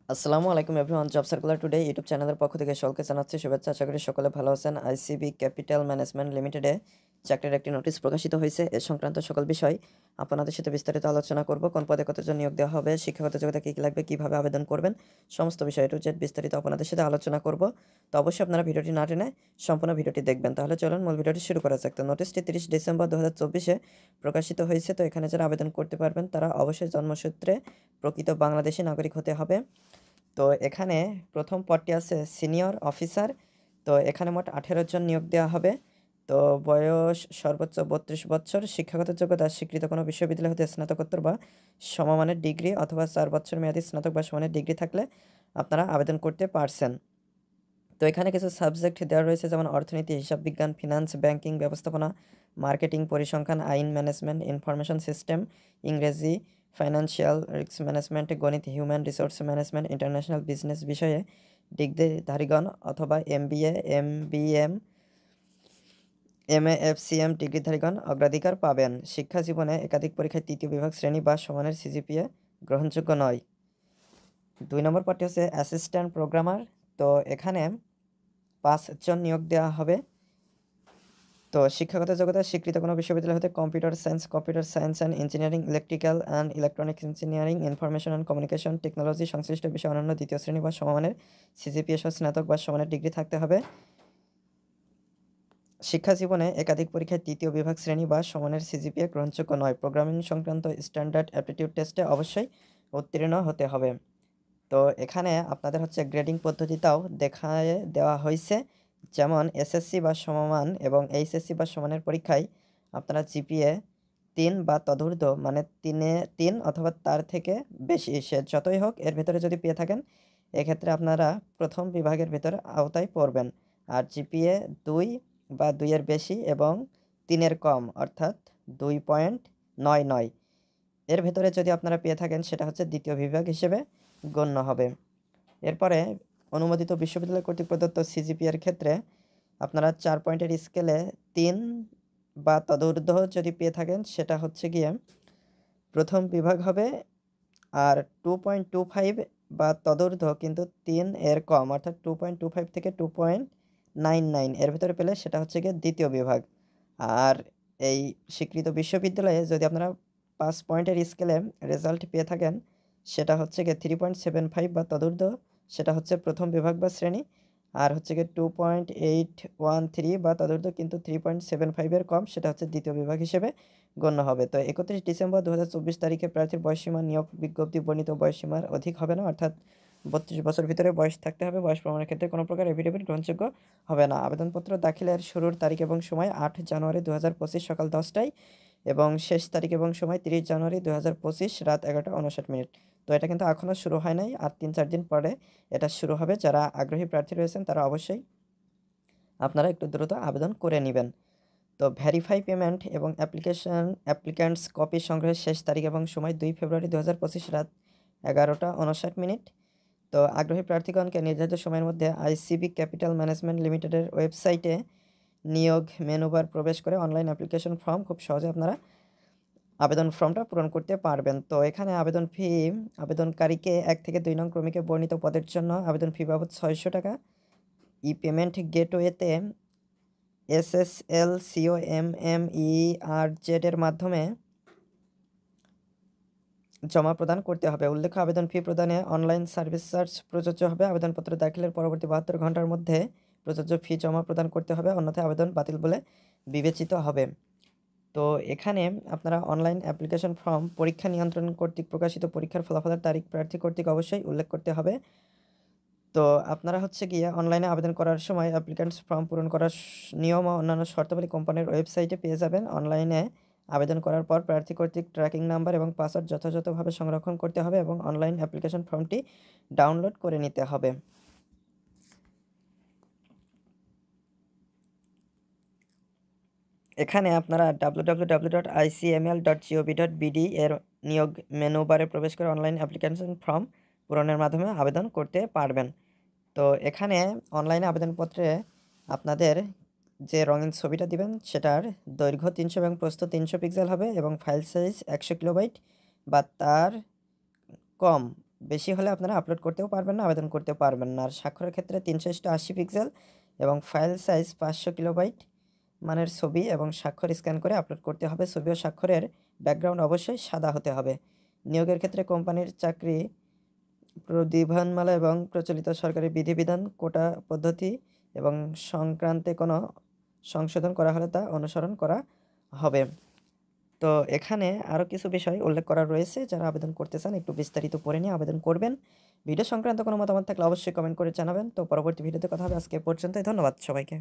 আসসালামু আলাইকুম everyone, job circular today YouTube চ্যানেলের পক্ষ থেকে সকলকে জানাচ্ছি শুভেচ্ছা। আশা করি সকলে ভালো আছেন। আইসিবি ক্যাপিটাল ম্যানেজমেন্ট লিমিটেডে চাকরির একটি নোটিশ প্রকাশিত হয়েছে। এ সংক্রান্ত সকল বিষয় আপনাদের সাথে বিস্তারিত আলোচনা করব। কোন পদে কতজন নিয়োগ দেওয়া হবে, শিক্ষাগত যোগ্যতা কী কী লাগবে, কীভাবে আবেদন করবেন, সমস্ত বিষয় টু জেড বিস্তারিত আপনাদের সাথে আলোচনা করব। তো অবশ্যই আপনারা ভিডিওটি না টেনে সম্পূর্ণ ভিডিওটি দেখবেন। তাহলে চলুন মূল ভিডিওটি শুরু করা যাক। তো নোটিশটি 30 ডিসেম্বর 2024 প্রকাশিত হয়েছে। তো এখানে যারা আবেদন করতে পারবেন তারা অবশ্যই জন্মসূত্রে প্রকৃত বাংলাদেশি নাগরিক হতে হবে। তো এখানে প্রথম পদটি আছে সিনিয়র অফিসার। তো এখানে মোট 18 জন নিয়োগ দেওয়া হবে। তো বয়স সর্বোচ্চ 32 বছর। শিক্ষাগত যোগ্যতা স্বীকৃত কোনো বিশ্ববিদ্যালয় হতে স্নাতকোত্তর বা সমমানের ডিগ্রি অথবা 4 বছর মেয়াদী স্নাতক বা সমানের ডিগ্রি থাকলে আপনারা আবেদন করতে পারছেন। তো এখানে কিছু সাবজেক্ট দেওয়া রয়েছে, যেমন অর্থনীতি, হিসাব বিজ্ঞান, ফিনান্স, ব্যাংকিং, ব্যবস্থাপনা, মার্কেটিং, পরিসংখ্যান, আইন, ম্যানেজমেন্ট, ইনফরমেশন সিস্টেম, ইংরেজি, ফাইন্যান্সিয়াল রিস্ক ম্যানেজমেন্ট, গণিত, human resource management, international business বিষয়ে ডিগ্রিধারীগণ অথবা এমবিএ, এমবিএম, এমএ, এফসিএম ডিগ্রিধারীগণ অগ্রাধিকার পাবেন। শিক্ষা জীবনে একাধিক পরীক্ষায় তৃতীয় বিভাগ শ্রেণী বা সমানের সিজিপিএ গ্রহণযোগ্য নয়। 2 নম্বর পার্টি হচ্ছে অ্যাসিস্ট্যান্ট প্রোগ্রামার। তো এখানে 5 জন নিয়োগ দেওয়া হবে। তো শিক্ষাগত যোগ্যতা স্বীকৃত কোনো বিশ্ববিদ্যালয় হতে computer science and engineering, electrical and electronics engineering, information and communication technology সংশ্লিষ্ট বিষয়ে অন্যান্য দ্বিতীয় শ্রেণী বা সমমানের সিজিপিএ সহ স্নাতক বা সমানের ডিগ্রি থাকতে হবে। শিক্ষা জীবনে একাধিক পরীক্ষায় তৃতীয় বিভাগ শ্রেণী বা সমানের সিজিপিএ গ্রহণযোগ্য নয়। প্রোগ্রামিং সংক্রান্ত স্ট্যান্ডার্ড অ্যাপটিটিউড টেস্টে অবশ্যই উত্তীর্ণ হতে হবে। তো এখানে আপনাদের হচ্ছে গ্রেডিং পদ্ধতিটাও দেখায় দেওয়া হয়েছে, যেমন এসএসসি বা সমমান এবং এইচএসসি বা সমানের পরীক্ষায় আপনারা জিপিএ 3 বা তদূর্ধ্ব, মানে 3 অথবা তার থেকে বেশি, সে যতই হোক এর ভেতরে যদি পেয়ে থাকেন, এক্ষেত্রে আপনারা প্রথম বিভাগের ভেতরে আওতায় পড়বেন। আর জিপিএ 2 বা 2 এর বেশি এবং 3 এর কম, অর্থাৎ 2.99 এর ভেতরে যদি আপনারা পেয়ে থাকেন, সেটা হচ্ছে দ্বিতীয় বিভাগ হিসেবে গণ্য হবে। এরপরে অনুমোদিত বিশ্ববিদ্যালয় কর্তৃক প্রদত্ত সিজিপিএর ক্ষেত্রে আপনারা 4 পয়েন্টের স্কেলে 3 বা তদূর্ধ্ব যদি পেয়ে থাকেন, সেটা হচ্ছে গিয়ে প্রথম বিভাগ হবে। আর 2.25 বা তদূর্ধ্ব কিন্তু 3 এর কম, অর্থাৎ 2.25 থেকে 2.99 এর ভেতরে পেলে সেটা হচ্ছে গিয়ে দ্বিতীয় বিভাগ। আর এই স্বীকৃত বিশ্ববিদ্যালয়ে যদি আপনারা 5 পয়েন্টের স্কেলে রেজাল্ট পেয়ে থাকেন, সেটা হচ্ছে গিয়ে 3.75 বা তদূর্ধ্ব, সেটা হচ্ছে প্রথম বিভাগ বা শ্রেণী। আর হচ্ছে গিয়ে 2.813 বা তদূর্ধ্ব কিন্তু 3.75 এর কম, সেটা হচ্ছে দ্বিতীয় বিভাগ হিসেবে গণ্য হবে। তো 31 ডিসেম্বর 2024 তারিখে প্রার্থীর বয়সসীমা নিয়োগ বিজ্ঞপ্তি বর্ণিত বয়সসীমার অধিক হবে না, অর্থাৎ 32 বছর ভিতরে বয়স থাকতে হবে। বয়স প্রমাণের ক্ষেত্রে কোনো প্রকার এফিডেভিট গ্রহণযোগ্য হবে না। আবেদনপত্র দাখিলের শুরুর তারিখ এবং সময় 8 জানুয়ারি 2025 সকাল 10টায় এবং শেষ তারিখ এবং সময় 30 জানুয়ারি 2025 রাত 11টা 59 মিনিট। তো এটা কিন্তু এখনও শুরু হয় নাই, আর 3-4 দিন পরে এটা শুরু হবে। যারা আগ্রহী প্রার্থী রয়েছেন তারা অবশ্যই আপনারা একটু দ্রুত আবেদন করে নেবেন। তো ভেরিফাই পেমেন্ট এবং অ্যাপ্লিক্যান্টস কপি সংগ্রহের শেষ তারিখ এবং সময় 2 ফেব্রুয়ারি 2025 রাত 11টা 59 মিনিট। তো আগ্রহী প্রার্থীগণকে নির্ধারিত সময়ের মধ্যে আইসিবি ক্যাপিটাল ম্যানেজমেন্ট লিমিটেডের ওয়েবসাইটে নিয়োগ মেনুবার প্রবেশ করে অনলাইন অ্যাপ্লিকেশন ফর্ম খুব সহজে আপনারা আবেদন ফর্মটা পূরণ করতে পারবেন। তো এখানে আবেদন ফি, আবেদনকারীকে 1 থেকে 2 নং ক্রমিকে বর্ণিত পদের জন্য আবেদন ফি বাবদ 600 টাকা ই পেমেন্ট গেটওয়েতে SSL COMMERZ এর মাধ্যমে জমা প্রদান করতে হবে। উল্লেখ্য, আবেদন ফি প্রদানে অনলাইন সার্ভিস চার্জ প্রযোজ্য হবে। আবেদনপত্র দাখিলের পরবর্তী 72 ঘন্টার মধ্যে প্রযোজ্য ফি জমা প্রদান করতে হবে, অন্যথায় আবেদন বাতিল বলে বিবেচিত হবে। তো এখানে আপনারা অনলাইন অ্যাপ্লিকেশন ফর্ম পরীক্ষা নিয়ন্ত্রণ কর্তৃক প্রকাশিত পরীক্ষার ফলাফলের তারিখ প্রার্থী কর্তৃক অবশ্যই উল্লেখ করতে হবে। তো আপনারা হচ্ছে গিয়ে অনলাইনে আবেদন করার সময় অ্যাপ্লিক্যান্টস ফর্ম পূরণ করার নিয়ম ও অন্যান্য শর্তাবলী কোম্পানির ওয়েবসাইটে পেয়ে যাবেন। অনলাইনে আবেদন করার পর প্রার্থী কর্তৃক ট্র্যাকিং নাম্বার এবং পাসওয়ার্ড যথাযথভাবে সংরক্ষণ করতে হবে এবং অনলাইন অ্যাপ্লিকেশন ফর্মটি ডাউনলোড করে নিতে হবে। এখানে আপনারা www.icml.gov.bd এর নিয়োগ মেনু বারে প্রবেশ করে অনলাইন অ্যাপ্লিকেশন ফর্ম পূরণের মাধ্যমে আবেদন করতে পারবেন। তো এখানে অনলাইনে আবেদনপত্রে আপনাদের যে রঙিন ছবিটা দিবেন, সেটার দৈর্ঘ্য 300 এবং প্রস্থ 300 পিক্সেল হবে এবং ফাইল সাইজ 100 কিলোবাইট বা তার কম বেশি হলে আপনারা আপলোড করতেও পারবেন না, আবেদন করতেও পারবেন না। আর স্বাক্ষরের ক্ষেত্রে 380 পিক্সেল এবং ফাইল সাইজ 500 কিলোবাইট মানের ছবি এবং স্বাক্ষর স্ক্যান করে আপলোড করতে হবে। ছবি ও স্বাক্ষরের ব্যাকগ্রাউন্ড অবশ্যই সাদা হতে হবে। নিয়োগের ক্ষেত্রে কোম্পানির চাকরি বিধিমালা এবং প্রচলিত সরকারি বিধিবিধান, কোটা পদ্ধতি এবং সংক্রান্তে কোনো সংশোধন করা হলে তা অনুসরণ করা হবে। তো এখানে আরও কিছু বিষয় উল্লেখ করা রয়েছে, যারা আবেদন করতে চান একটু বিস্তারিত পড়ে নিয়ে আবেদন করবেন। ভিডিও সংক্রান্ত কোনো মতামত থাকলে অবশ্যই কমেন্ট করে জানাবেন। তো পরবর্তী ভিডিওতে কথা হবে। আজকে এ পর্যন্তই। ধন্যবাদ সবাইকে।